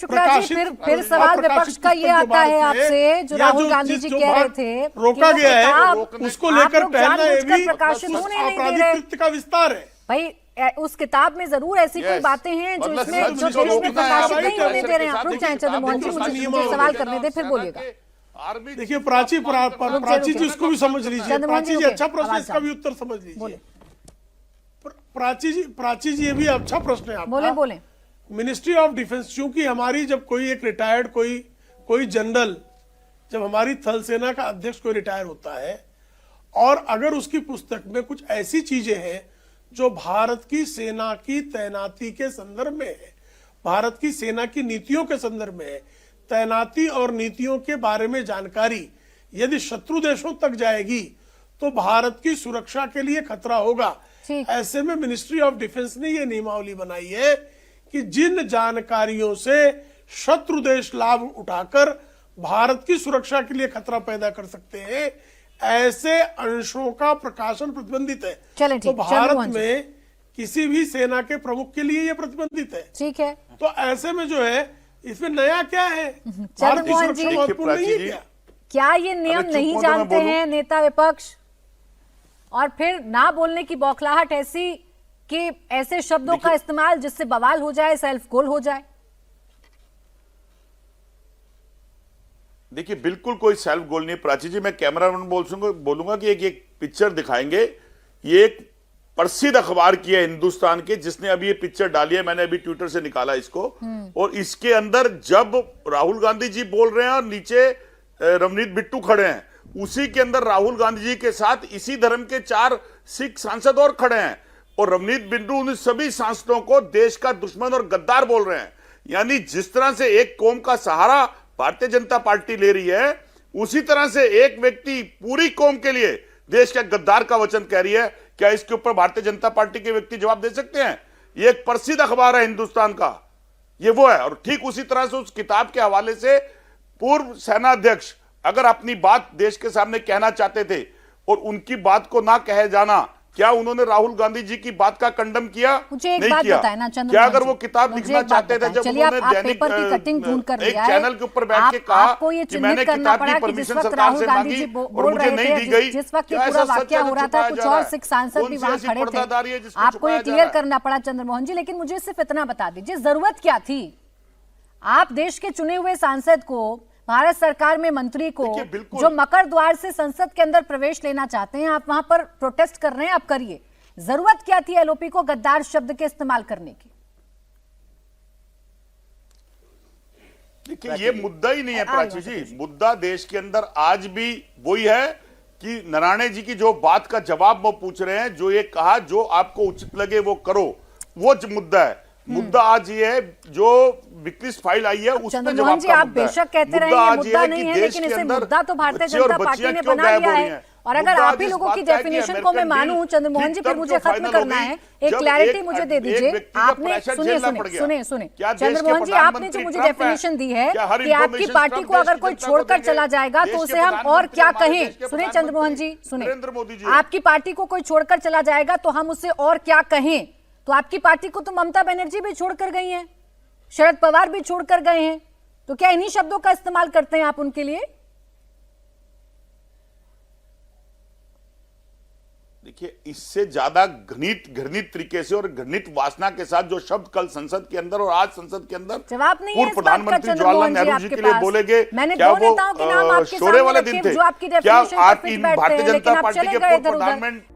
शुक्ला जी, फिर सवाल विपक्ष का ये आता है आपसे, जो राहुल गांधी जी कह रहे थे रोका गया है, उसको लेकर टहलना ये भी प्रकाशित होने नहीं दे आपराधिक रहे कृत्य का विस्तार है। भाई। उस किताब में जरूर ऐसी कोई बातें हैं जो इसमें जो देश में प्रकाशित नहीं होने दे रहे हैं। आप रुक जाएं चंद्रमोहन जी, मुझे सवाल करने दे, फिर बोलिएगा। देखिए प्राची जी इसको भी समझ लीजिए, प्राची जी अच्छा प्रश्न है, इसका भी उत्तर समझ लीजिए। प्राची जी ये भी अच्छा प्रश्न है आपका। बोले। मिनिस्ट्री ऑफ डिफेंस, चूंकि हमारी जब कोई एक रिटायर्ड कोई जनरल, जब हमारी थल सेना का अध्यक्ष कोई रिटायर होता है और अगर उसकी पुस्तक में कुछ ऐसी चीजें हैं जो भारत की सेना की तैनाती के संदर्भ में है, भारत की सेना की नीतियों के संदर्भ में है, तैनाती और नीतियों के बारे में जानकारी यदि शत्रु देशों तक जाएगी तो भारत की सुरक्षा के लिए खतरा होगा। ऐसे में मिनिस्ट्री ऑफ डिफेंस ने यह नियमावली बनाई है कि जिन जानकारियों से शत्रु देश लाभ उठाकर भारत की सुरक्षा के लिए खतरा पैदा कर सकते हैं, ऐसे अंशों का प्रकाशन प्रतिबंधित है। तो भारत में किसी भी सेना के प्रमुख के लिए यह प्रतिबंधित है। ठीक है, तो ऐसे में जो है इसमें नया क्या है, भारत की सुरक्षा महत्वपूर्ण नहीं है क्या ये नियम नहीं जानते हैं नेता विपक्ष? और फिर ना बोलने की बौखलाहट ऐसी कि ऐसे शब्दों का इस्तेमाल जिससे बवाल हो जाए, सेल्फ गोल हो जाए। देखिए बिल्कुल कोई सेल्फ गोल नहीं। प्राची जी, मैं कैमरामैन बोलूंगा कि एक पिक्चर दिखाएंगे। ये एक प्रसिद्ध अखबार की है हिंदुस्तान के, जिसने अभी ये पिक्चर डाली है, मैंने अभी ट्विटर से निकाला इसको। और इसके अंदर जब राहुल गांधी जी बोल रहे हैं और नीचे रवनीत बिट्टू खड़े हैं, उसी के अंदर राहुल गांधी जी के साथ इसी धर्म के 4 सिख सांसद और खड़े हैं और रवनीत बिट्टू उन सभी सांसदों को देश का दुश्मन और गद्दार बोल रहे हैं। यानी जिस तरह से एक कौम का सहारा भारतीय जनता पार्टी ले रही है, उसी तरह से एक व्यक्ति पूरी कौम के लिए देश के गद्दार का वचन कह रही है। क्या इसके ऊपर भारतीय जनता पार्टी के व्यक्ति जवाब दे सकते हैं? ये एक प्रसिद्ध अखबार है हिंदुस्तान का, ये वो है। और ठीक उसी तरह से उस किताब के हवाले से पूर्व सेना अध्यक्ष अगर अपनी बात देश के सामने कहना चाहते थे और उनकी बात को ना कहे जाना, क्या उन्होंने राहुल गांधी जी की बात का कंडम किया? मुझे एक नहीं बात किया। बताएं ना चंद्रमोहन क्या अगर जी, वो किताब लिखना चाहते थे, जब उन्होंने दैनिक एक चैनल के ऊपर बैठ के कहा कि मैंने किताब की परमिशन सरकार से मांगी और मुझे नहीं दी गई, जिस वक्त पूरा वाकया हो रहा था, कुछ और सिख सांसद भी वहां खड़े थे, आपको ये क्लियर करना पड़ा चंद्रमोहन जी। लेकिन मुझे सिर्फ इतना बता दीजिए, जरूरत क्या थी? आप देश के चुने हुए सांसद को, भारत सरकार में मंत्री को, जो मकर द्वार से संसद के अंदर प्रवेश लेना चाहते हैं, आप वहां पर प्रोटेस्ट कर रहे हैं, आप करिए। जरूरत क्या थी एलओपी को गद्दार शब्द के इस्तेमाल करने की? देखिए ये मुद्दा ही नहीं है प्राची जी। मुद्दा देश के अंदर आज भी वही है कि नराणे जी की जो बात का जवाब वो पूछ रहे हैं, जो ये कहा जो आपको उचित लगे वो करो, वो मुद्दा है। मुद्दा आज ये है जो विक्लिस्ट फाइल आई है उसमें जवाब का आप बेशक कहते रहे ये मुद्दा नहीं है, लेकिन इसे मुद्दा तो भारतीय जनता पार्टी ने बना लिया है। और अगर आप ही लोगों की डेफिनेशन को मैं मानूं चंद्रमोहन जी, फिर मुझे खत्म करना है। एक क्लैरिटी मुझे दे दीजिए। आपने सुने चंद्रमोहन जी, आपने जो मुझे डेफिनेशन दी है कि आपकी पार्टी को अगर कोई छोड़कर चला जाएगा तो उसे हम और क्या कहें? सुने चंद्रमोहन जी, सुने, आपकी पार्टी को कोई छोड़कर चला जाएगा तो हम उसे और क्या कहें? तो आपकी पार्टी को तो ममता बनर्जी भी छोड़कर गई हैं, शरद पवार भी छोड़कर गए हैं, तो क्या इन्हीं शब्दों का इस्तेमाल करते हैं आप उनके लिए? देखिए इससे ज्यादा घृणित तरीके से और घृणित वासना के साथ जो शब्द कल संसद के अंदर और आज संसद के अंदर जवाब नहीं है पूर्व प्रधानमंत्री जवाहरलाल नेहरू जी के लिए बोलेंगे, क्या वो शोरे वाले दिन थे? क्या आपकी भारतीय जनता पार्टी के पूर्व प्रधानमंत्री